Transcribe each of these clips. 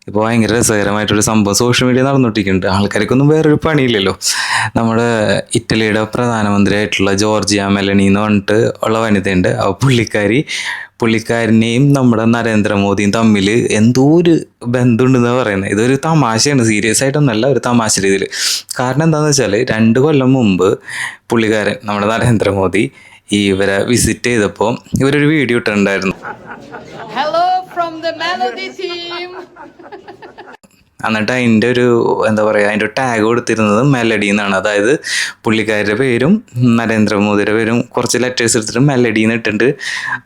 ഇപ്പോൾ ഭയങ്കര രസകരമായിട്ടൊരു സംഭവം സോഷ്യൽ മീഡിയ നടന്നുകൊണ്ടിരിക്കുന്നുണ്ട്. ആൾക്കാർക്കൊന്നും വേറൊരു പണിയില്ലല്ലോ. നമ്മുടെ ഇറ്റലിയുടെ പ്രധാനമന്ത്രിയായിട്ടുള്ള ജോർജിയ മെലണി എന്ന് പറഞ്ഞിട്ട് ഉള്ള വനിതയുണ്ട്. ആ പുള്ളിക്കാരനെയും നമ്മുടെ നരേന്ദ്രമോദിയും തമ്മിൽ എന്തോ ഒരു ബന്ധമുണ്ടെന്ന് പറയുന്നത്. ഇതൊരു തമാശയാണ്, സീരിയസ് ആയിട്ടൊന്നല്ല, ഒരു തമാശ രീതിയിൽ. കാരണം എന്താണെന്ന് വെച്ചാൽ 2 കൊല്ലം മുമ്പ് പുള്ളിക്കാരൻ നമ്മുടെ നരേന്ദ്രമോദി ഇവരെ വിസിറ്റ് ചെയ്തപ്പോൾ ഇവരൊരു വീഡിയോ ഇട്ടിട്ടുണ്ടായിരുന്നു. Hello from the Melody team. എന്നിട്ട് അതിൻ്റെ ഒരു എന്താ പറയുക, അതിൻ്റെ ടാഗ് കൊടുത്തിരുന്നത് മെലഡി എന്നാണ്. അതായത് പുള്ളിക്കാരുടെ പേരും നരേന്ദ്രമോദിയുടെ പേരും കുറച്ച് ലെറ്റേഴ്സ് എടുത്തിട്ട് മെലഡി എന്ന് ഇട്ടിട്ട്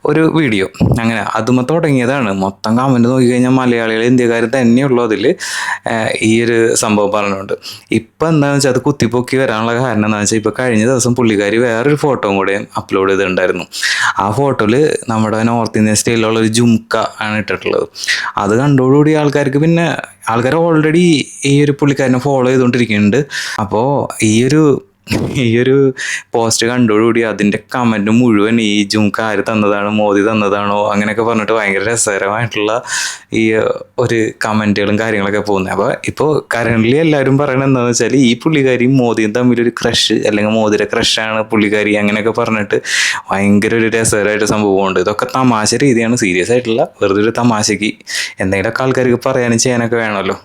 ഒരു വീഡിയോ. അങ്ങനെ അതുമ്പോൾ തുടങ്ങിയതാണ്. മൊത്തം കമൻറ്റ് നോക്കിക്കഴിഞ്ഞാൽ മലയാളികൾ ഇന്ത്യക്കാർ തന്നെയുള്ളൂ അതിൽ ഈ ഒരു സംഭവം പറഞ്ഞുകൊണ്ട്. ഇപ്പം എന്താണെന്ന് വെച്ചാൽ അത് കുത്തിപ്പൊക്കി വരാനുള്ള കാരണം എന്താണെന്ന് വെച്ചാൽ ഇപ്പോൾ കഴിഞ്ഞ ദിവസം പുള്ളിക്കാരി വേറൊരു ഫോട്ടോയും കൂടെ അപ്ലോഡ് ചെയ്തിട്ടുണ്ടായിരുന്നു. ആ ഫോട്ടോയിൽ നമ്മുടെ നോർത്ത് ഇന്ത്യൻ സ്റ്റൈലിലുള്ള ഒരു ജുംക്ക ആണ് ഇട്ടിട്ടുള്ളത്. അത് കണ്ടോടുകൂടി ആൾക്കാർ ഓൾറെഡി ഈ ഒരു പുള്ളിക്കാരനെ ഫോളോ ചെയ്തുകൊണ്ടിരിക്കുന്നുണ്ട്. അപ്പോൾ ഈ ഒരു പോസ്റ്റ് കണ്ടോടുകൂടി അതിൻ്റെ കമൻറ്റ് മുഴുവൻ ഈ ജുംക്ക ആര് തന്നതാണ്, മോദി തന്നതാണോ അങ്ങനെയൊക്കെ പറഞ്ഞിട്ട് ഭയങ്കര രസകരമായിട്ടുള്ള ഈ ഒരു കമൻറ്റുകളും കാര്യങ്ങളൊക്കെ പോകുന്നത്. അപ്പോൾ ഇപ്പോൾ കറൻ്റ്ലി എല്ലാവരും പറയണത് എന്താണെന്ന് വെച്ചാൽ ഈ പുള്ളിക്കാരിയും മോദിയും തമ്മിലൊരു ക്രഷ്, അല്ലെങ്കിൽ മോദിയുടെ ക്രഷാണ് പുള്ളിക്കാരി, അങ്ങനെയൊക്കെ പറഞ്ഞിട്ട് ഭയങ്കര ഒരു രസകരമായിട്ട് സംഭവമുണ്ട്. ഇതൊക്കെ തമാശ രീതിയാണ്, സീരിയസ് ആയിട്ടുള്ള വെറുതെ ഒരു തമാശയ്ക്ക് എന്തെങ്കിലുമൊക്കെ ആൾക്കാർക്ക് പറയാനും ചെയ്യാനൊക്കെ വേണമല്ലോ.